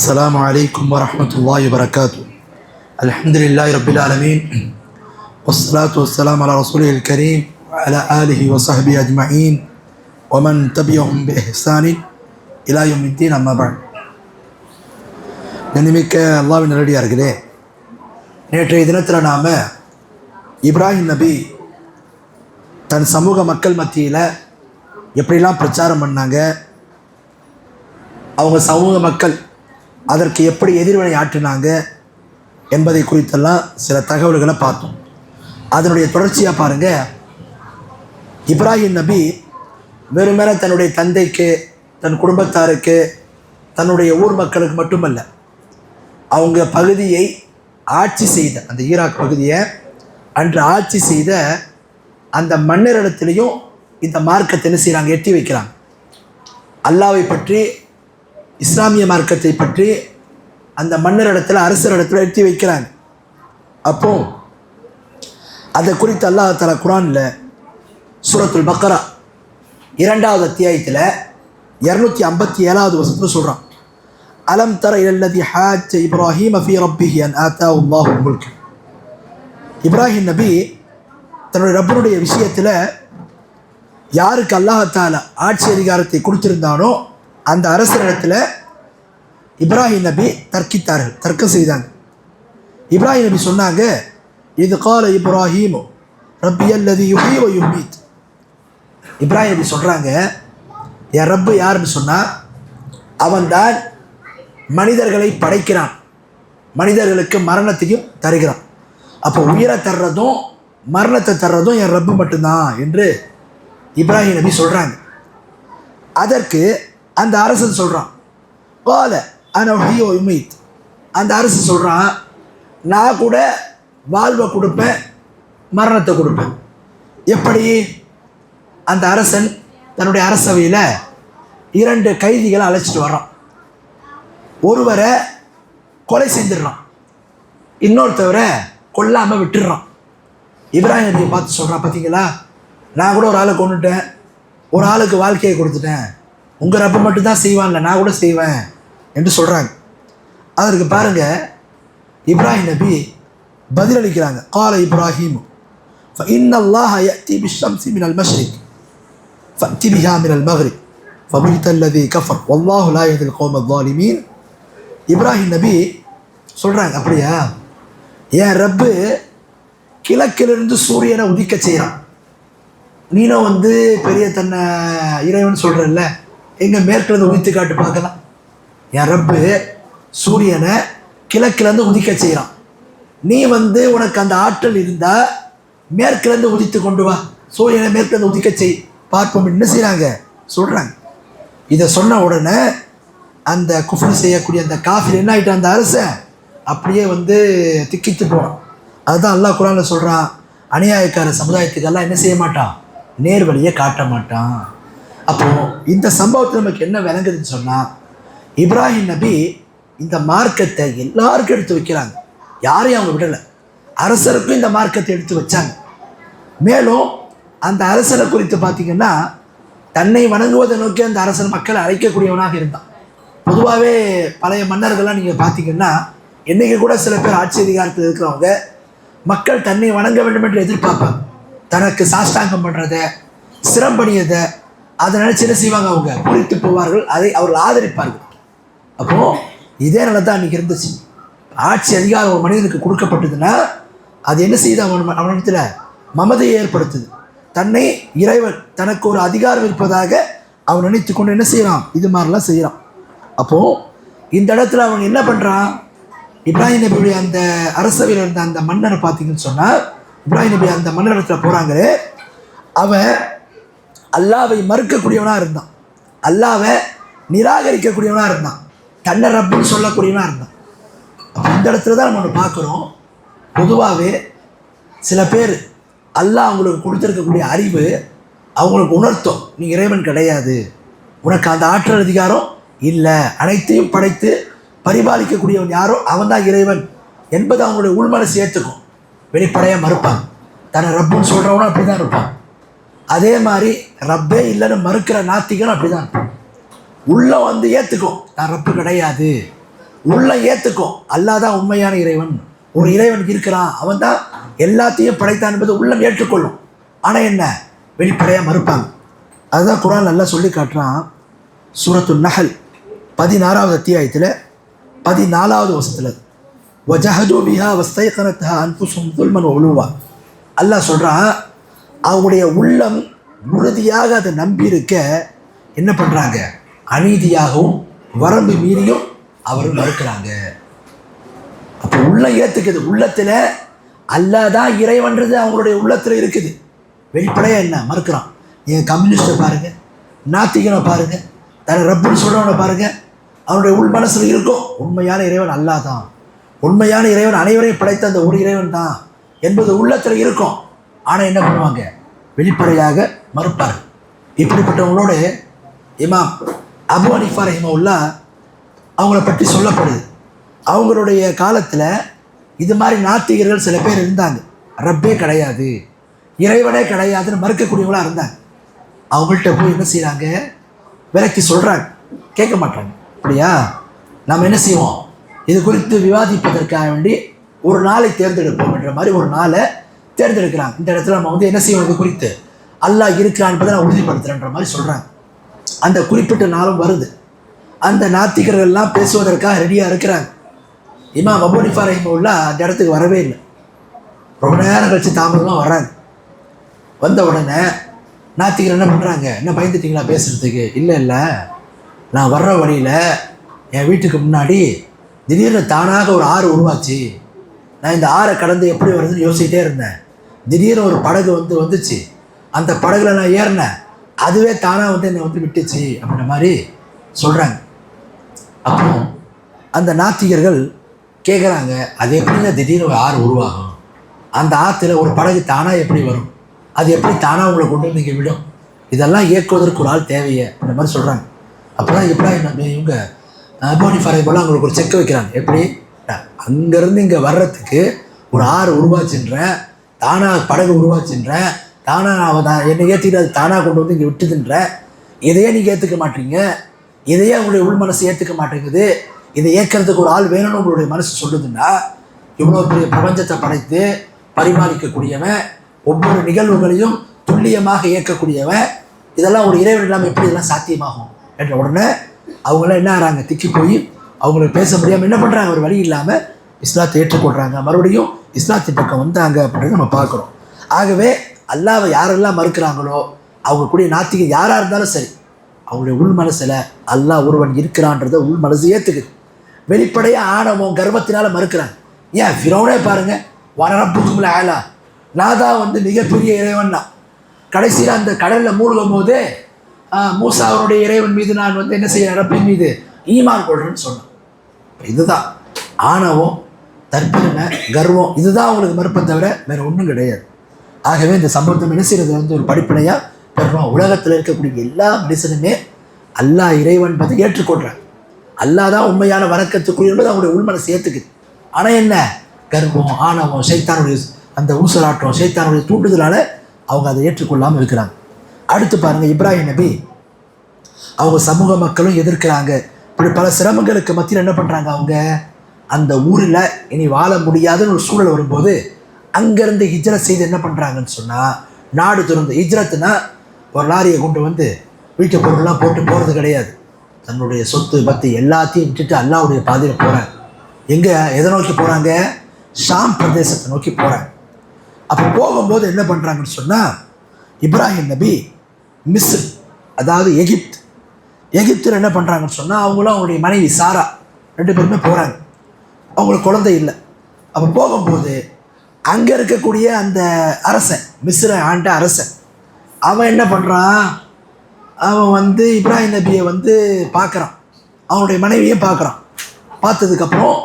السلام عليكم ورحمة الله وبركاته. الحمد لله رب العالمين، والصلاة والسلام على رسوله الكريم وعلى آله وصحبه أجمعين ومن تبعهم بإحسان إلى يوم الدين. أما بعد. நினைமிக்க அல்லாஹ்வின் நல்லடியார்களே, நேற்றைய தினத்தில் நாம் இப்ராஹிம் நபி தன் சமூக மக்கள் மத்தியில் எப்படிலாம் பிரச்சாரம் பண்ணாங்க, அவங்க சமூக மக்கள் அதற்கு எப்படி எதிர்வினை ஆற்றினாங்க என்பதை குறித்தெல்லாம் சில தகவல்களை பார்த்தோம். அதனுடைய தொடர்ச்சியாக பாருங்கள், இப்ராஹிம் நபி வெறுமனே தன்னுடைய தந்தைக்கு, தன் குடும்பத்தாருக்கு, தன்னுடைய ஊர் மக்களுக்கு மட்டுமல்ல, அவங்க பகுதியை ஆட்சி செய்த அந்த ஈராக் பகுதியை அன்று ஆட்சி செய்த அந்த மன்னரிடத்திலையும் இந்த மார்க்கத்தை என்ன செய்கிறாங்க, எட்டி வைக்கிறாங்க. அல்லாவை பற்றி, இஸ்லாமிய மார்க்கத்தை பற்றி அந்த மன்னரிடத்தில், அரசரிடத்தில் எட்டி வைக்கிறாங்க. அப்போ அதை குறித்து அல்லாஹ் தஆலா குர்ஆனில் சூரத்துல் பக்ரா 2வது அத்தியாயத்தில் 257வது வசனத்தில் சொல்கிறான், அலம் தர இலல்லதி ஹாஜ்ஜ இப்ராஹீம ஃபீ ரப்பிஹி அன் ஆதாஹு அல்லாஹுல் முல்க். இப்ராஹிம் நபி தன்னுடைய ரப்பனுடைய விஷயத்தில் யாருக்கு அல்லாஹ் தஆலா ஆட்சி அதிகாரத்தை கொடுத்திருந்தானோ அந்த அரசரிடத்தில் இப்ராஹிம் நபி தர்க்கம் செய்தாங்க. இப்ராஹிம் நபி சொன்னாங்க, இது கால இப்ராஹீமு ரப்பி அல்லதி யுஹ்யி வ யுமீத். இப்ராஹிம் நபி சொல்கிறாங்க, என் ரப்பு யாருன்னு சொன்னால் அவன்தான் மனிதர்களை படைக்கிறான், மனிதர்களுக்கு மரணத்தையும் தருகிறான். அப்போ உயிரை தர்றதும் மரணத்தை தர்றதும் என் ரப்பு மட்டும்தான் என்று இப்ராஹிம் நபி சொல்கிறாங்க. அதற்கு அந்த அரசன் சொல்கிறான், கால அன உஹ்யி வ யுமீத். அந்த அரசன் சொல்கிறான், நான் கூட வாழ்வை கொடுப்பேன், மரணத்தை கொடுப்பேன். எப்படி? அந்த அரசன் தன்னுடைய அரசவையில் 2 கைதிகளை அழைச்சிட்டு வர்றான். ஒருவரை கொலை செஞ்சிடறான், இன்னொருத்தவரை கொல்லாமல் விட்டுடுறான். இப்ராஹிம் நபியை பார்த்து சொல்கிறான், பார்த்தீங்களா, நான் கூட ஒரு ஆளை கொண்டுட்டேன், ஒரு ஆளுக்கு வாழ்க்கையை கொடுத்துட்டேன், உங்கள் ரப்ப மட்டும்தான் செய்வான்ல, நான் கூட செய்வேன் என்று சொல்கிறாங்க. அதற்கு பாருங்கள், இப்ராஹிம் நபி பதிலளிக்கிறாங்க, கால இப்ராஹிம் இன்னல்லாஹ யஅதி பிஷ்ஷம்ஸி மினல் மஷ்ரிக் ஃபஅதி பிஹா மினல் மக்ரிப் ஃபபுஹித அல்லதி கஃபர் வல்லாஹு லா யஹ்தில் கௌம ஸாலிமீன். இப்ராஹிம் நபி சொல்கிறாங்க, அப்படியா, என் ரப்பு கிழக்கிலிருந்து சூரியனை உதிக்க செய்கிறான், நீனும் பெரிய தன்னை இறைவன் சொல்கிறல்ல, எங்கள் மேற்கிலேருந்து உதித்து காட்டு பார்க்கலாம். என் ரப்பு சூரியனை கிழக்கிலேருந்து உதிக்க செய்கிறான், நீ உனக்கு அந்த ஆற்றல் இருந்தால் மேற்கிலேருந்து உதித்து கொண்டு வா, சூரியனை மேற்கிலேருந்து உதிக்க செய் பார்ப்போம். என்ன செய்கிறாங்க, சொல்கிறாங்க. இதை சொன்ன உடனே அந்த குஃப்ர் செய்யக்கூடிய அந்த காஃபிர் என்ன ஆகிட்டான், அந்த அரசன் அப்படியே திக்கித்து போகிறான். அதுதான் அல்லாஹ் குர்ஆனில் சொல்கிறான், அநியாயக்கார சமுதாயத்துக்கெல்லாம் என்ன செய்ய மாட்டான், நேர் வழியை காட்ட மாட்டான். அப்போது இந்த சம்பவத்தில் நமக்கு என்ன விளங்குதுன்னு சொன்னால், இப்ராஹிம் நபி இந்த மார்க்கத்தை எல்லாருக்கும் எடுத்து வைக்கிறாங்க, யாரையும் அவங்க விடலை. அரசருக்கும் இந்த மார்க்கத்தை எடுத்து வச்சாங்க. மேலும் அந்த அரசரை குறித்து பார்த்திங்கன்னா, தன்னை வணங்குவதை நோக்கி அந்த அரசன் மக்களை அழைக்கக்கூடியவனாக இருந்தான். பொதுவாகவே பழைய மன்னர்கள்லாம் நீங்கள் பார்த்திங்கன்னா, இன்றைக்கி கூட சில பேர் ஆட்சி அதிகாரத்தில் இருக்கிறவங்க மக்கள் தன்னை வணங்க வேண்டும் என்று எதிர்பார்ப்பாங்க. தனக்கு சாஷ்டாங்கம் பண்ணுறதை, சிரம்பணியதை, அதை நினச்சி என்ன செய்வாங்க, அவங்க குறித்து போவார்கள், அதை அவர்கள் ஆதரிப்பார்கள். அப்போது இதே நிலை தான் அன்றைக்கி இருந்துச்சு. ஆட்சி அதிகாரம் ஒரு மனிதனுக்கு கொடுக்கப்பட்டதுன்னா அது என்ன செய்யுது, அவனிடத்தில் மமதையை ஏற்படுத்துது. தன்னை இறைவன் தனக்கு ஒரு அதிகாரம் இருப்பதாக அவன் நினைத்து கொண்டு என்ன செய்யறான், இது மாதிரிலாம் செய்கிறான். அப்போது இந்த இடத்துல அவன் என்ன பண்ணுறான், இப்ராஹிம் நபியுடைய அந்த அரசவையில் இருந்த அந்த மன்னரை பார்த்தீங்கன்னு சொன்னால், இப்ராஹிம் நபி அந்த மன்னரிடத்தில் போகிறாங்களே, அவன் அல்லாவை மறுக்கக்கூடியவனாக இருந்தான், அல்லாவை நிராகரிக்கக்கூடியவனாக இருந்தான், தன்னை ரப்புன்னு சொல்லக்கூடியவனாக இருந்தான். அப்போ இந்த இடத்துல தான் நம்ம ஒன்று பார்க்குறோம். பொதுவாகவே சில பேர் அல்லாஹ் அவங்களுக்கு கொடுத்துருக்கக்கூடிய அறிவு அவங்களுக்கு உணர்த்தும், நீ இறைவன் கிடையாது, உனக்கு அந்த ஆற்றல் அதிகாரம் இல்லை, அனைத்தையும் படைத்து பரிபாலிக்கக்கூடியவன் யாரோ அவன் தான் இறைவன் என்பது அவங்களுடைய உள்மனசு ஏற்றுக்கும். வெளிப்படையாக மறுப்பாங்க. தன்னை ரப்புன்னு சொல்கிறவனும் அப்படி தான் இருப்பான். அதே மாதிரி ரப்பே இல்லைன்னு மறுக்கிற நாத்திகனும் அப்படி தான் இருப்பான். உள்ளே ஏற்றுக்கும், நான் ரப்பு கிடையாது, உள்ள ஏற்றுக்கும் அல்லாஹ் தான் உண்மையான இறைவன், ஒரு இறைவன் இருக்கிறான், அவன் தான் எல்லாத்தையும் படைத்தான் என்பது உள்ளம் ஏற்றுக்கொள்ளும். ஆனால் என்ன, வெளிப்படையாக மறுப்பாங்க. அதுதான் குர்ஆன் நல்லா சொல்லி காட்டுறான். சூரத்து நஹல் 16வது அத்தியாயத்தில் 14வது வசனத்தில் வஜஹது பிஹா வஸ்தைகனத்ஹா அன்ஃபுஸுஹும் ஸுல்மன் வஉலுவா. அல்லாஹ் சொல்கிறான், அவங்களுடைய உள்ளம் உறுதியாக அதை நம்பியிருக்க என்ன பண்ணுறாங்க, அநீதியாகவும் வரம்பு மீறியும் அவர்கள் மறுக்கிறாங்க. அப்போ உள்ளம் ஏற்றுக்குது, உள்ளத்தில் அல்லாஹ் தான் இறைவன்றது அவங்களுடைய உள்ளத்தில் இருக்குது. வெளிப்படையாக என்ன மறுக்கிறான். நீங்கள் கம்யூனிஸ்ட்டை பாருங்கள், நாத்திகனை பாருங்கள், தன்னை ரப்புன்னு சொல்கிறவனை பாருங்கள், அவனுடைய உள் மனசில் இருக்கும் உண்மையான இறைவன் அல்லாஹ் தான், உண்மையான இறைவன் அனைவரையும் படைத்த அந்த ஒரு இறைவன் தான் என்பது உள்ளத்தில் இருக்கும். ஆனால் என்ன பண்ணுவாங்க, வெளிப்படையாக மறுப்பார்கள். இப்படிப்பட்டவங்களோட இமாம் அபு ஹனீஃபா ரஹிமஹுல்லாஹ் அவங்கள பற்றி சொல்லப்படுது. அவங்களுடைய காலத்தில் இது மாதிரி நாத்திகர்கள் சில பேர் இருந்தாங்க. ரப்பே கிடையாது, இறைவனே கிடையாதுன்னு மறுக்கக்கூடியவங்களாக இருந்தாங்க. அவங்கள்ட்ட போய் என்ன செய்கிறாங்க, விலக்கி சொல்கிறாங்க, கேட்க மாட்டாங்க. அப்படியா, நம்ம என்ன செய்வோம், இது குறித்து விவாதிப்பதற்காக வேண்டி ஒரு நாளை தேர்ந்தெடுப்போம் என்ற மாதிரி ஒரு நாளை தேர்ந்தெடுக்கிறாங்க. இந்த இடத்துல நம்ம வந்து என்ன செய்வோம், இது குறித்து அல்லாஹ் இருக்கிறான் என்பதை நான் உறுதிப்படுத்துகிறேன்ற மாதிரி சொல்கிறாங்க. அந்த குறிப்பிட்ட நாளும் வருது. அந்த நாத்திகர்கள்லாம் பேசுவதற்காக ரெடியாக இருக்கிறாங்க. இமாம் அபு ஹனீஃபா ரஹிமஹுல்லாஹ் அந்த இடத்துக்கு வரவே இல்லை. ரொம்ப நேரம் கழித்து தாமதமாக வர்றாங்க. வந்த உடனே நாத்திகர் என்ன பண்ணுறாங்க, என்ன பயந்துட்டிங்களா பேசுகிறதுக்கு? இல்லை இல்லை, நான் வர்ற வழியில் என் வீட்டுக்கு முன்னாடி திடீர்னு தானாக ஒரு ஆறு உருவாச்சு. நான் இந்த ஆறை கடந்து எப்படி வருதுன்னு யோசிக்கிட்டே இருந்தேன். திடீர்னு ஒரு படகு வந்துச்சு. அந்த படகுல நான் ஏறினேன், அதுவே தானாக வந்து என்னை வந்து விட்டுச்சு அப்படின்ற மாதிரி சொல்கிறாங்க. அப்புறம் அந்த நாத்திகர்கள் கேட்குறாங்க, அது எப்படிங்க திடீர்னு ஒரு ஆறு உருவாகும், அந்த ஆற்றுல ஒரு படகு தானாக எப்படி வரும், அது எப்படி தானாக உங்களை கொண்டு வந்து இங்கே விடும், இதெல்லாம் இயக்குவதற்கு ஒரு ஆள் தேவையே அப்படின்ற மாதிரி சொல்கிறாங்க. அப்போ தான் எப்படி இவங்க அபு ஹனீஃபா ரஹிமஹுல்லாஹ் அவங்களுக்கு ஒரு செக் வைக்கிறாங்க. எப்படி, அங்கேருந்து இங்கே வர்றதுக்கு ஒரு ஆறு உருவாச்சுன்றேன், தானாக படகு உருவாச்சுன்றேன், தானாக நான் என்னை ஏற்றிட்டு அது தானாக கொண்டு வந்து இங்கே விட்டுதுன்றேன், இதையே நீங்கள் ஏற்றுக்க மாட்டீங்க, இதையே உங்களுடைய உள் மனசு ஏற்றுக்க மாட்டேங்குது, இதை ஏற்கிறதுக்கு ஒரு ஆள் வேணும்னு உங்களுடைய மனசு சொல்லுதுன்னா, இவ்வளோ பெரிய பிரபஞ்சத்தை படைத்து பரிமாறிக்கக்கூடியவன், ஒவ்வொரு நிகழ்வுகளையும் துல்லியமாக இயக்கக்கூடியவன், இதெல்லாம் ஒரு இறைவன் இல்லாமல் எப்படி இதெல்லாம் சாத்தியமாகும் என்ற உடனே அவங்களாம் என்ன ஆகிறாங்க, திக்கி போய் அவங்களுக்கு பேச முடியாமல் என்ன பண்ணுறாங்க, ஒரு வழி இல்லாமல் இஸ்லாத்தை ஏற்றுக்கொள்கிறாங்க. மறுபடியும் இஸ்லாத்தின் பக்கம் வந்தாங்க அப்படின்றத நம்ம பார்க்குறோம். ஆகவே அல்லாஹ்வை யாரெல்லாம் மறுக்கிறாங்களோ அவங்க கூடிய நாத்திகை யாராக இருந்தாலும் சரி, அவங்களுடைய உள் மனசில் அல்லாஹ் ஒருவன் இருக்கிறான்றதை உள் மனசு ஏற்றுக்குது. வெளிப்படையாக ஆணவம் கர்வத்தினால் மறுக்கிறாங்க. ஏன் ஃபிரௌனே பாருங்கள், வரப்புக்கும்ல ஆலா, நான் தான் வந்து மிகப்பெரிய இறைவன் தான். கடைசியில் அந்த கடலில் மூழ்கும் போது மூசா அவருடைய இறைவன் மீது நான் வந்து என்ன செய்ய, ரப்பின் மீது ஈமான் கொள்றேன்னு சொன்னான். இதுதான் ஆணவம், தற்பெருமை, கர்வம், இதுதான் அவங்களுக்கு மறுப்பை தவிர வேறு ஒன்றும் கிடையாது. ஆகவே இந்த சம்பவத்தை என்ன செய்கிறது வந்து ஒரு படிப்படையாக பெறுறோம். உலகத்தில் இருக்கக்கூடிய எல்லா மனுஷனுமே அல்லாஹ் இறைவன் என்பதை ஏற்றுக்கொள்கிறாங்க. அல்லாஹ் தான் உண்மையான வணக்கத்துக்குரிய என்பது அவங்களுடைய உள்மனசை ஏற்றுக்குது. ஆனால் என்ன, கர்வம், ஆணவம், சைத்தானுடைய அந்த ஊசலாட்டம், சைத்தானுடைய தூண்டுதலால் அவங்க அதை ஏற்றுக்கொள்ளாமல் இருக்கிறாங்க. அடுத்து பாருங்கள், இப்ராஹிம் நபி அவங்க சமூக மக்களும் எதிர்க்கிறாங்க. இப்படி பல சிரமங்களுக்கு மத்தியில் என்ன பண்ணுறாங்க, அவங்க அந்த ஊரில் இனி வாழ முடியாதுன்னு ஒரு சூழல் வரும்போது அங்கேருந்து ஹிஜ்ரத் செய்து என்ன பண்ணுறாங்கன்னு சொன்னால், நாடு திறந்து ஹிஜ்ரத்துனா ஒரு லாரியை கொண்டு வந்து வீட்டு பொருள்லாம் போட்டு போகிறது கிடையாது. தன்னுடைய சொத்து பத்து எல்லாத்தையும் விட்டுட்டு அல்லாஹ்வுடைய பாதையில் போகிறாங்க. எங்கே, எதை நோக்கி போகிறாங்க, ஷாம் பிரதேசத்தை நோக்கி போகிறாங்க. அப்போ போகும்போது என்ன பண்ணுறாங்கன்னு சொன்னால், இப்ராஹிம் நபி மிஸ்ர், அதாவது எகிப்தில் என்ன பண்ணுறாங்கன்னு சொன்னால், அவங்களும் அவங்களுடைய மனைவி சாரா ரெண்டு பேருமே போகிறாங்க. அவங்களுக்கு குழந்தை இல்லை. அப்போ போகும்போது அங்கே இருக்கக்கூடிய அந்த அரசன், மிஸ்ரை ஆண்ட அரசன், அவன் என்ன பண்ணுறான், அவன் வந்து இப்ராஹிம் நபியை வந்து பார்க்குறான், அவனுடைய மனைவியும் பார்க்குறான். பார்த்ததுக்கப்புறம்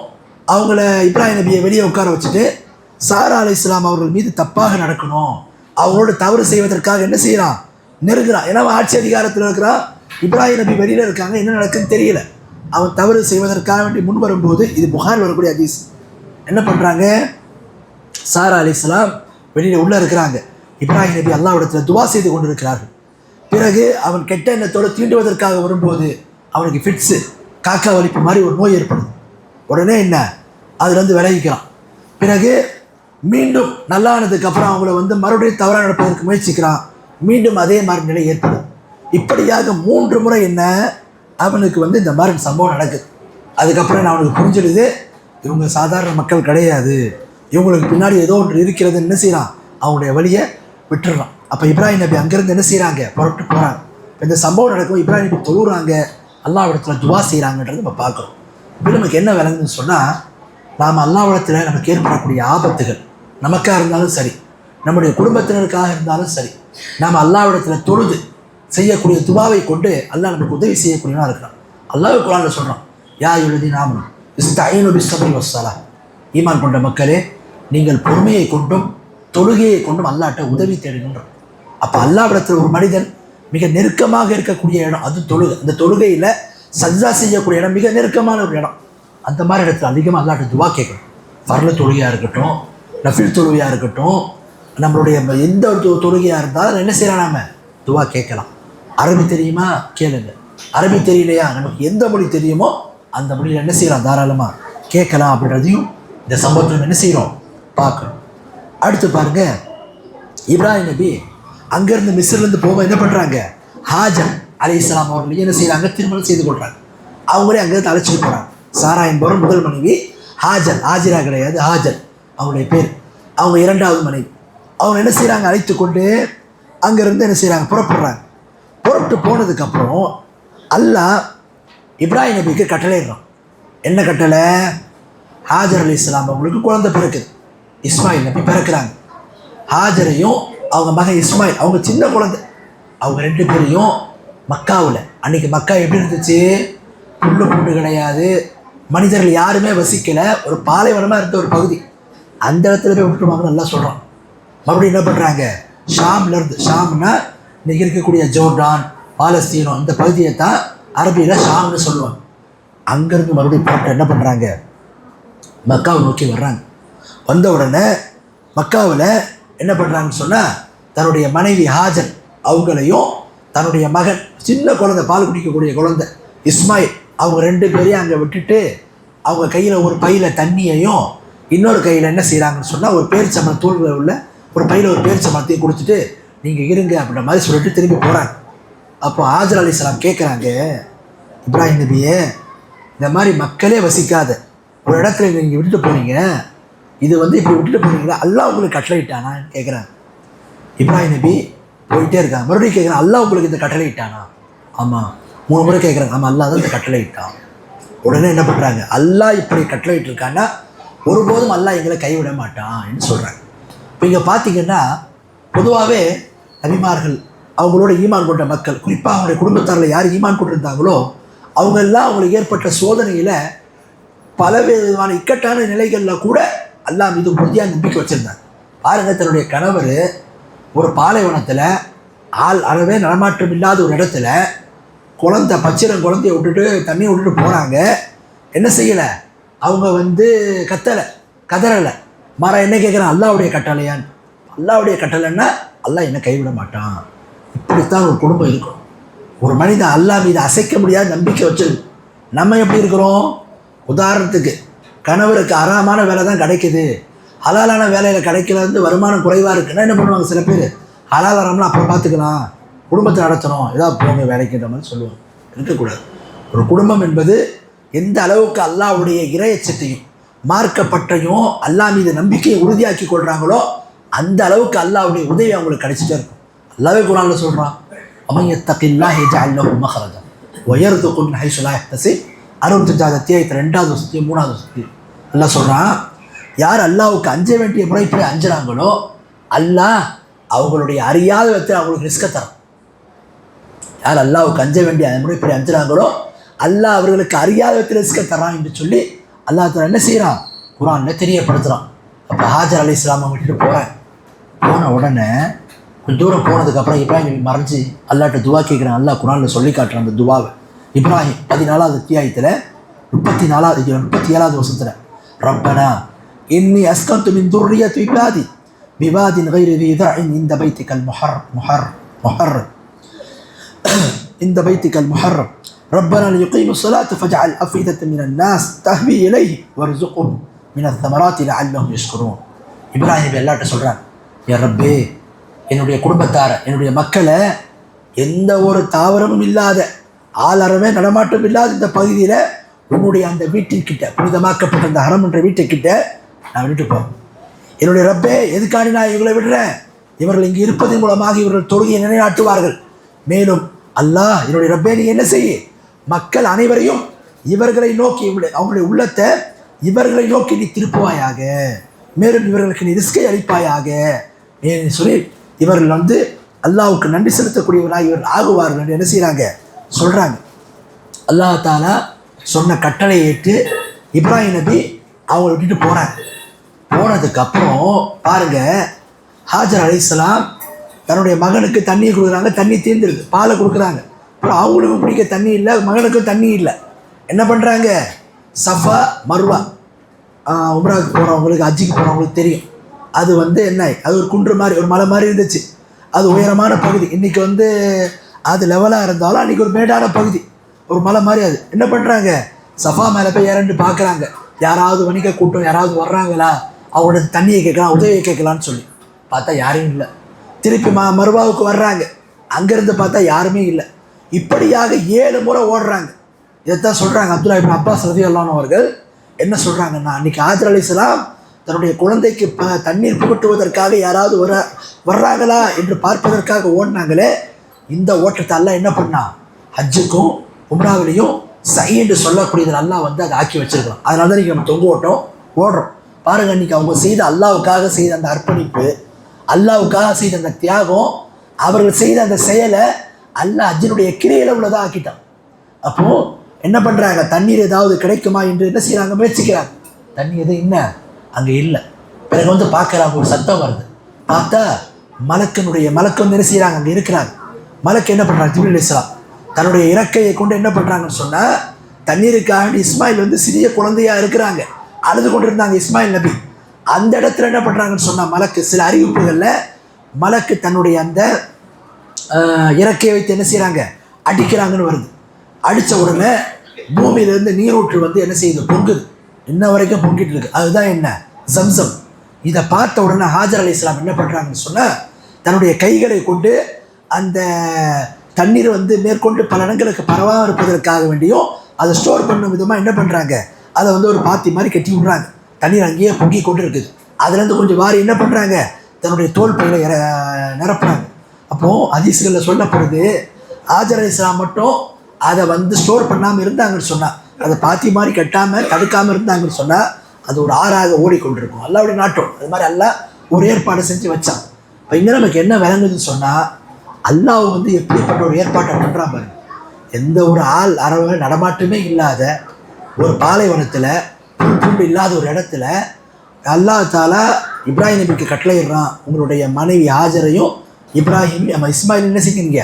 அவங்கள இப்ராஹிம் நபியை வெளியே உட்கார வச்சுட்டு சாரா அலைஹிஸ்ஸலாம் அவர்கள் மீது தப்பாக நடக்கணும், அவங்களோட தவறு செய்வதற்காக என்ன செய்கிறான், நெருங்குறான். ஏன்னா ஆட்சி அதிகாரத்தில் இருக்கிறான், இப்ராஹிம் நபி வெளியில் இருக்காங்க, என்ன நடக்குன்னு தெரியல. அவன் தவறு செய்வதற்காக வேண்டி முன் வரும்போது, இது புகாரில் வரக்கூடிய ஹதீஸ், என்ன பண்ணுறாங்க, சாரா அலைஹிஸ்ஸலாம் வெளியில் உள்ளே இருக்கிறாங்க. இப்ராஹிம் நபி அல்லாஹ்விடத்தில் துவா செய்து கொண்டு இருக்கிறார்கள். பிறகு அவன் கெட்ட எண்ணத்தோடு தீண்டுவதற்காக வரும்போது அவனுக்கு ஃபிட்ஸு, காக்கா வலிப்பு மாதிரி ஒரு நோய் ஏற்படுது. உடனே என்ன அதுலேருந்து விலகிக்கிறான். பிறகு மீண்டும் நல்லானதுக்கப்புறம் அவங்கள வந்து மறுபடியும் தவறாக நடப்பதற்கு முயற்சிக்கிறான். மீண்டும் அதே மாதிரி நிலை ஏற்படும். இப்படியாக 3 முறை என்ன அவனுக்கு வந்து இந்த மாதிரி சம்பவம் நடக்குது. அதுக்கப்புறம் நான் அவனுக்கு புரிஞ்சிடுது, இவங்க சாதாரண மக்கள் கிடையாது, இவங்களுக்கு பின்னாடி ஏதோ ஒன்று இருக்கிறதுன்னு என்ன செய்யறான், அவங்களுடைய வழியை விட்டுடுறான். அப்போ இப்ராஹிம் நபி அங்கேருந்து என்ன செய்கிறாங்க, புறப்பட்டு போகிறாங்க. இந்த சம்பவம் நடக்கும், இப்ராஹிம் நபி தொழுகிறாங்க, அல்லாஹ்விடத்தில் துவா செய்கிறாங்கன்றது நம்ம பார்க்குறோம். இப்போ நமக்கு என்ன விளங்குதுன்னு சொன்னால், நாம் அல்லாஹ்விடத்தில் நமக்கு ஏற்படக்கூடிய ஆபத்துகள் நமக்காக இருந்தாலும் சரி, நம்முடைய குடும்பத்தினருக்காக இருந்தாலும் சரி, நாம் அல்லாஹ்விடத்தில் தொழுது செய்யக்கூடிய துவாவை கொண்டு அல்லாஹ் நமக்கு உதவி செய்யக்கூடியவனாக இருக்கிறான். அல்லாஹ் குர்ஆனில் சொல்கிறான், யா அய்யுஹல்லதீன ஆமனூ இஸ்தஈனு பிஸ்ஸப்ரி வஸ்ஸலாஹ், ஈமான் கொண்ட மக்களே நீங்கள் பொறுமையை கொண்டும் தொழுகையை கொண்டும் அல்லாஹ்ட்ட உதவி தேடுகின்றோம். அப்போ அல்லாஹ்விடத்தில் ஒரு மனிதன் மிக நெருக்கமாக இருக்கக்கூடிய இடம் அது தொழுகை. அந்த தொழுகையில் சஜ்தா செய்யக்கூடிய இடம் மிக நெருக்கமான ஒரு இடம். அந்த மாதிரி இடத்துல அதிகமாக அல்லாஹ்ட்ட துவா கேட்கணும். ஃபர்ல தொழுகையாக இருக்கட்டும், நஃபில் தொழுகையாக இருக்கட்டும், நம்மளுடைய எந்த ஒரு தொழுகையாக இருந்தாலும் என்ன செய்யலாம், நாம துவா கேட்கலாம். அரபி தெரியுமா கேளுங்க, அரபி தெரியலையா நமக்கு எந்த மொழி தெரியுமோ அந்த மொழியில் என்ன செய்யலாம், தாராளமாக கேட்கலாம் அப்படின்றதையும் இந்த சம்பவத்தில் என்ன செய்கிறோம் பார்க்கணும். அடுத்து பாருங்க, இப்ராஹிம் நபி அங்கேருந்து மிஸ்ர்லேருந்து போக என்ன பண்ணுறாங்க, ஹாஜர் அலைஹிஸ்ஸலாம் அவர்கள் என்ன செய்கிறாங்க, திருமணம் செய்து கொள்கிறாங்க. அவங்களே அங்கேருந்து அழைச்சிட்டு போகிறாங்க. சாரா என்பவர் முதல் மனைவி, ஹாஜர் ஹாஜிரா கிடையாது, ஹாஜர் அவங்களுடைய பேர், அவங்க 2வது மனைவி. அவங்க என்ன செய்கிறாங்க, அழைத்து கொண்டு அங்கேருந்து என்ன செய்கிறாங்க, புறப்படுறாங்க. புறப்பட்டு போனதுக்கப்புறம் அல்லாஹ் இப்ராஹிம் நபிக்கு கட்டளையிடுறான். என்ன கட்டளை, ஹாஜர் அலைஹிஸ்ஸலாம் அவங்களுக்கு குழந்தை பிறக்குது, இஸ்மாயில் நபி பிறக்கிறாங்க. ஹாஜரையும் அவங்க மகன் இஸ்மாயில், அவங்க சின்ன குழந்தை, அவங்க 2 பேரையும் மக்காவில், அன்றைக்கி மக்கா எப்படி இருந்துச்சு, புல்லு பூண்டு கிடையாது, மனிதர்கள் யாருமே வசிக்கலை, ஒரு பாலைவனமாக இருந்த ஒரு பகுதி, அந்த இடத்துல போய் விட்டுருவாங்கன்னு நல்லா சொல்கிறான். மறுபடியும் என்ன பண்ணுறாங்க, ஷாம்லேருந்து, ஷாம்னா இன்றைக்கி இருக்கக்கூடிய ஜோர்டான் பாலஸ்தீனம் இந்த பகுதியை தான் அரபியில் ஷாம்னு சொல்லுவாங்க. அங்கேருந்து மறுபடியும் புறப்பட்டு என்ன பண்ணுறாங்க, மக்காவை நோக்கி வர்றாங்க. வந்த உடனே மக்காவில் என்ன பண்ணுறாங்கன்னு சொன்னால், தன்னுடைய மனைவி ஹாஜர் அவங்களையும் தன்னுடைய மகன் சின்ன குழந்தை, பால் குடிக்கக்கூடிய குழந்தை இஸ்மாயில், அவங்க 2 பேரையும் அங்கே விட்டுட்டு அவங்க கையில் ஒரு பையில் தண்ணியையும் இன்னொரு கையில் என்ன செய்கிறாங்கன்னு சொன்னால், ஒரு பேரிச்சம்பழம் தூள்களை உள்ள ஒரு பையில் ஒரு பேரிச்சம்பழத்தையும் கொடுத்துட்டு நீங்கள் இருங்க அப்படின்ற மாதிரி சொல்லிட்டு திரும்பி போகிறாங்க. அப்போ ஹாஜர் அலைஹிஸ்ஸலாம் கேட்குறாங்க, இப்ராஹிம் நபியே இந்த மாதிரி மக்களே வசிக்காத ஒரு இடத்துல நீங்கள் விட்டுட்டு போனீங்க, இது வந்து இப்படி விட்டுட்டு போனீங்களா, அல்லாஹ் உங்களுக்கு கட்டளையிட்டானான்னு கேட்குறாங்க. இப்ராஹிம் நபி போயிட்டே இருக்காங்க. மறுபடியும் கேட்குறாங்க, அல்லாஹ் உங்களுக்கு இந்த கட்டளையிட்டானா? ஆமாம். 3 முறை கேட்குறாங்க, ஆமாம் அல்லாஹ் தான் இந்த கட்டளையிட்டான். உடனே என்ன பண்ணுறாங்க, அல்லாஹ் இப்படி கட்டளையிட்டு இருக்கான்னா ஒருபோதும் அல்லாஹ் எங்களை கைவிட மாட்டான்னு சொல்கிறாங்க. இப்போ இங்கே பார்த்தீங்கன்னா பொதுவாகவே நபிமார்கள் அவங்களோட ஈமான் கொண்ட மக்கள், குறிப்பாக அவங்களுடைய குடும்பத்தாரில் யார் ஈமான் கொண்டிருந்தாங்களோ அவங்கெல்லாம் அவங்களுக்கு ஏற்பட்ட சோதனையில் பல விதமான இக்கட்டான நிலைகளில் கூட அல்லாஹ் மீது உறுதியாக நம்பிக்கை வச்சுருந்தாங்க. பாருங்கள், தன்னுடைய கணவர் ஒரு பாலைவனத்தில் ஆள் அறவே நடமாட்டம் இல்லாத ஒரு இடத்துல குழந்தை, பச்சிரம் குழந்தைய விட்டுட்டு தண்ணியை விட்டுட்டு போகிறாங்க. என்ன செய்யலை, அவங்க வந்து கதறலை, மாறா என்ன கேட்குறான், அல்லாஹ்வுடைய கட்டளையான்னு. அல்லாஹ்வுடைய கட்டளைன்னா அல்லாஹ் என்ன கைவிட மாட்டான். இப்படித்தான் ஒரு குடும்பம் இருக்கும். ஒரு மனிதன் அல்லாஹ் மீது அசைக்க முடியாத நம்பிக்கை வச்சிருக்கு. நம்ம எப்படி இருக்கிறோம், உதாரணத்துக்கு கணவருக்கு அறாமான வேலை தான் கிடைக்குது, ஹலாலான வேலையில் கிடைக்கலருந்து வருமானம் குறைவாக இருக்குன்னா என்ன பண்ணுவாங்க, சில பேர் ஹலால் அறம்லாம் அப்புறம் பார்த்துக்கலாம், குடும்பத்தை நடத்தணும், ஏதாவது போங்க வேலைக்குன்ற மாதிரி சொல்லுவாங்க. இருக்கக்கூடாது. ஒரு குடும்பம் என்பது எந்த அளவுக்கு அல்லாஹ்வுடைய இறையச்சத்தையும் மார்க்கப்பட்டையும் அல்லாஹ் மீது நம்பிக்கையை உறுதியாக்கி கொள்கிறாங்களோ அந்த அளவுக்கு அல்லாஹ்வுடைய உதவி அவங்களுக்கு கிடைச்சிட்டே இருக்கும். அல்லாஹ்வே குர்ஆனில் சொல்கிறான், அமன் யத்தகில்லாஹ யஜ்அல் லஹு மக்ரஜா வ யர்ஸுகு மின் ஹைஸு லா யஹ்தஸிப். 65வது அத்தியாயத்தில் 2வது வசனம் 3வது வசனம் அல்லாஹ் சொல்கிறான், யார் அல்லாஹ்வுக்கு அஞ்ச வேண்டிய முறைப்படி அஞ்சுறாங்களோ அல்லாஹ் அவங்களுடைய அறியாத விதத்தில் அவங்களுக்கு ரிஸ்கை தரான். யார் அல்லாஹ்வுக்கு அஞ்ச வேண்டிய முறைப்படி அஞ்சுறாங்களோ அல்லாஹ் அவர்களுக்கு அறியாத விதத்தில் ரிஸ்கை தரான் என்று சொல்லி அல்லாஹ் தஆலா என்ன செய்கிறான், குர்ஆனில் தெரியப்படுத்துகிறான். அப்போ ஹாஜர் அலைஹிஸ்ஸலாம் விட்டுட்டு போகிறேன். போன உடனே கொஞ்சம் தூரம் போனதுக்கப்புறம் இப்ராஹிம் நபி மறைஞ்சி அல்லாஹ்ட்ட துவா கேட்குறான். அல்லாஹ் குர்ஆனில் சொல்லி காட்டுறான் அந்த துவாவை. இப்ராஹிம் 14வது அத்தியாயத்தில் 37வது வசனத்தில், ரப்பனா இன்னி அஸ்கன்து மின் துர்ரியத்தி இபாதி பிவாதின் கைரி தி தர்இன் இந்த பைத்திகல் முஹர்ரம் ربنا ليقيموا الصلاة فاجعل أفئدة من الناس تهوي إليه وارزقهم من الثمرات لعلهم يشكرون. இப்ராஹிம் எல்லாட்ட சொல்கிறாங்க, என் ரப்பே, என்னுடைய குடும்பத்தார, என்னுடைய மக்களை எந்த ஒரு தாவரமும் இல்லாத, ஆளறவே நடமாட்டம் இல்லாத இந்த பகுதியில் உன்னுடைய அந்த வீட்டிற்கிட்ட, புனிதமாக்கப்பட்ட அந்த ஹரம் என்ற வீட்டுக்கிட்ட நான் விட்டுட்டு போகிறேன். என்னுடைய ரப்பே, எதுக்காண்டி நான் இவர்களை விடுறேன்? இவர்கள் இங்கு இருப்பதன் மூலமாக இவர்கள் தொழுகையை நிலைநாட்டுவார்கள். மேலும் அல்லாஹ், என்னுடைய ரப்பே, நீ என்ன செய்ய, மக்கள் அனைவரையும் இவர்களை நோக்கி, அவங்களுடைய உள்ளத்தை இவர்களை நோக்கி நீ திருப்புவாயாக. மேலும் இவர்களுக்கு நீ ரிஸ்கை அளிப்பாயாக ஏன்னு சொல்லி இவர்கள் அல்லாஹ்வுக்கு நன்றி செலுத்தக்கூடியவர்களாக இவர்கள் ஆகுவார்கள் என்று என்ன செய்கிறாங்க, சொல்கிறாங்க. அல்லாஹ் தாலா சொன்ன கட்டளையை ஏற்று இப்ராஹிம் நபி அவங்களை விட்டுட்டு போகிறாங்க. போனதுக்கப்புறம் பாருங்கள், ஹாஜர் அலைஹிஸ்ஸலாம் தன்னுடைய மகனுக்கு தண்ணி கொடுக்குறாங்க. தண்ணி தீர்ந்துருக்கு, பாலை கொடுக்குறாங்க. அப்புறம் அவங்களுக்கும் குடிக்க தண்ணி இல்லை, மகனுக்கும் தண்ணி இல்லை. என்ன பண்ணுறாங்க, சஃபா மர்வா, உம்ராவுக்கு போகிறவங்களுக்கு, ஹஜ்ஜுக்கு போகிறவங்களுக்கு தெரியும். அது என்ன, அது ஒரு குன்று மாதிரி, ஒரு மலை மாதிரி இருந்துச்சு. அது உயரமான பகுதி. இன்றைக்கி அது லெவலாக இருந்தாலும் அன்றைக்கி ஒரு மேடான பகுதி, ஒரு மலை மாதிரி. அது என்ன பண்ணுறாங்க, சஃபா மேலே போய் இறண்டு பார்க்குறாங்க, யாராவது வணிக கூட்டம் யாராவது வர்றாங்களா, அவங்களோட தண்ணியை கேட்கலாம், உதவியை கேட்கலான்னு சொல்லி பார்த்தா யாரும் இல்லை. திருப்பி மர்வாவுக்கு வர்றாங்க, அங்கேருந்து பார்த்தா யாருமே இல்லை. இப்படியாக 7 முறை ஓடுறாங்க. இதைத்தான் சொல்கிறாங்க அப்துல்லா இப்னு அப்பாஸ் ரலியல்லாஹு அவர்கள் என்ன சொல்கிறாங்கன்னா, அன்றைக்கி ஹாஜர் அலைஹிஸ்ஸலாம் தன்னுடைய குழந்தைக்கு தண்ணீர் புகட்டுவதற்காக யாராவது வர்றாங்களா என்று பார்ப்பதற்காக ஓடினாங்களே, இந்த ஓட்டத்தை அல்லாஹ் என்ன பண்ணான், ஹஜ்ஜுக்கும் உம்ராவிலையும் சை என்று சொல்லக்கூடியதில் அல்லாஹ் அதை ஆக்கி வச்சிருக்கிறோம். அதனால தான் இன்றைக்கி நம்ம தொங்கு ஓடுறோம். பாருங்கள், இன்றைக்கி அவங்க செய்த, அல்லாஹ்வுக்காக செய்த அந்த அர்ப்பணிப்பு, அல்லாஹ்வுக்காக செய்த அந்த தியாகம், அவர்கள் செய்த அந்த செயலை அல்லாஹ் ஹஜ்ஜினுடைய கிரையில் உள்ளதாக ஆக்கிட்டான். அப்போது என்ன பண்ணுறாங்க, தண்ணீர் ஏதாவது கிடைக்குமா என்று என்ன செய்கிறாங்க, முயற்சிக்கிறாங்க. தண்ணி எதுவும் என்ன அங்கே இல்லை. பிறகு பார்க்குறாங்க, ஒரு சத்தம் வருது. பார்த்தா மலக்கு என்ன செய்கிறாங்க, அங்கே இருக்கிறாங்க. மலக்கு என்ன பண்ணுறாங்க, ஜிப்ரீல் அலைஹிஸ்ஸலாம் தன்னுடைய இறக்கையை கொண்டு என்ன பண்ணுறாங்கன்னு சொன்னால், தண்ணீருக்காக இஸ்மாயில் சிறிய குழந்தையாக இருக்கிறாங்க, அழுது கொண்டு இருந்தாங்க இஸ்மாயில் நபி. அந்த இடத்துல என்ன பண்ணுறாங்கன்னு சொன்னால், மலக்கு சில அறிவிப்புகளில் மலக்கு தன்னுடைய அந்த இறக்கையை வைத்து என்ன செய்கிறாங்க, அடிக்கிறாங்கன்னு வருது. அடித்த உடனே பூமியிலேருந்து நீரூற்று என்ன செய்யுது, பொங்குது. இன்ன வரைக்கும் பொங்கிட்டு இருக்கு. அதுதான் என்ன, ஜம்சம். இதை பார்த்த உடனே ஹாஜர் அலைஹிஸ்ஸலாம் என்ன பண்ணுறாங்கன்னு சொன்னால், தன்னுடைய கைகளை கொண்டு அந்த தண்ணீர் மேற்கொண்டு பல இடங்களுக்கு பரவாமல் இருப்பதற்காக வேண்டியும் அதை ஸ்டோர் பண்ணும் விதமாக என்ன பண்ணுறாங்க, அதை ஒரு பாத்தி மாதிரி கட்டி விடுறாங்க. தண்ணீர் அங்கேயே பொங்கி கொண்டு இருக்குது. அதுலேருந்து கொஞ்சம் வாரி என்ன பண்ணுறாங்க, தன்னுடைய தோல் பையில நிரப்புறாங்க. அப்போது ஹதீஸ்களில் சொல்லப்படுது, ஹாஜர் அலைஹிஸ்ஸலாம் மட்டும் அதை ஸ்டோர் பண்ணாமல் இருந்தாங்கன்னு சொன்னால், அதை பாத்தி மாதிரி கட்டாமல் தடுக்காமல் இருந்தாங்கன்னு சொன்னால், அது ஒரு ஆறாக ஓடிக்கொண்டிருக்கும். அல்லாஹ்வுடைய நாட்டம். அது மாதிரி அல்லாஹ் ஒரு ஏற்பாடு செஞ்சு வச்சான். இப்போ இங்கே நமக்கு என்ன விளங்குதுன்னு சொன்னால், அல்லாஹ் எப்படிப்பட்ட ஒரு ஏற்பாட்டை பண்ணுறான் பாருங்க. எந்த ஒரு ஆள் அறவை நடமாட்டமே இல்லாத ஒரு பாலைவனத்தில், புல் இல்லாத ஒரு இடத்துல அல்லாஹ் தாலா இப்ராஹிம் நபிக்கு கட்டளையிடுறான், உங்களுடைய மனைவி ஹாஜரையும் இஸ்மாயில் என்ன செய்யுங்க,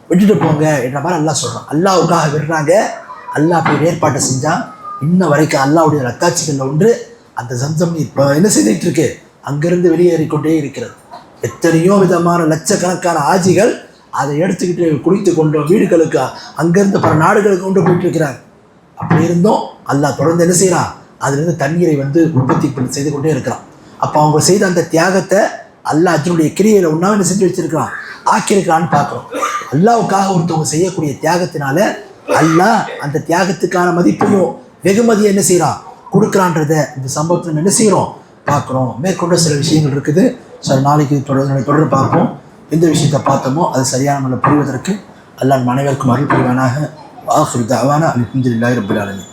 விட்டுட்டு போங்க என்ற மாதிரி அல்லாஹ் சொல்கிறான். அல்லாஹ்வுக்காக விடுறாங்க. அல்லாஹ் போய் ஏற்பாட்டை செஞ்சான். இன்ன வரைக்கும் அல்லாஹ்வுடைய ரத்தாட்சிகளில் ஒன்று அந்த ஜம்சம் நீர் இப்போ என்ன செய்துட்டு இருக்கு, அங்கேருந்து வெளியேறிக்கொண்டே இருக்கிறது. எத்தனையோ விதமான லட்சக்கணக்கான ஆஜிகள் அதை எடுத்துக்கிட்டு குடித்து கொண்டு வீடுகளுக்கு, அங்கேருந்து பல நாடுகளுக்கு கொண்டு போயிட்டு இருக்கிறாங்க. அப்படி இருந்தும் அல்லாஹ் தொடர்ந்து என்ன செய்கிறான், அதுலேருந்து தண்ணீரை உற்பத்தி செய்து கொண்டே இருக்கிறான். அப்போ அவங்க செய்த அந்த தியாகத்தை அல்லாஹ் அதனுடைய கிரியையில் ஒன்றாக என்ன செஞ்சு வச்சிருக்கிறான், ஆக்கியிருக்கிறான்னு பார்க்குறோம். அல்லாஹ்வுக்காக ஒருத்தவங்க செய்யக்கூடிய தியாகத்தினால அல்லாஹ் அந்த தியாகத்துக்கான மதிப்பையும் வெகுமதியை என்ன செய்கிறான், கொடுக்குறான்றதை இந்த சம்பவத்தில் என்ன செய்கிறோம், பார்க்குறோம். மேற்கொண்ட சில விஷயங்கள் இருக்குது. சில நாளைக்கு தொடர்ந்து பார்ப்போம். எந்த விஷயத்தை பார்த்தோமோ அது சரியான முறையில் புரிவதற்கு அல்லாஹ் அனைவருக்கும் அருள் புரிவானாக. ஆகிரு தஅவானா அல்ஹம்துலில்லாஹி ரப்பில் ஆலமீன்.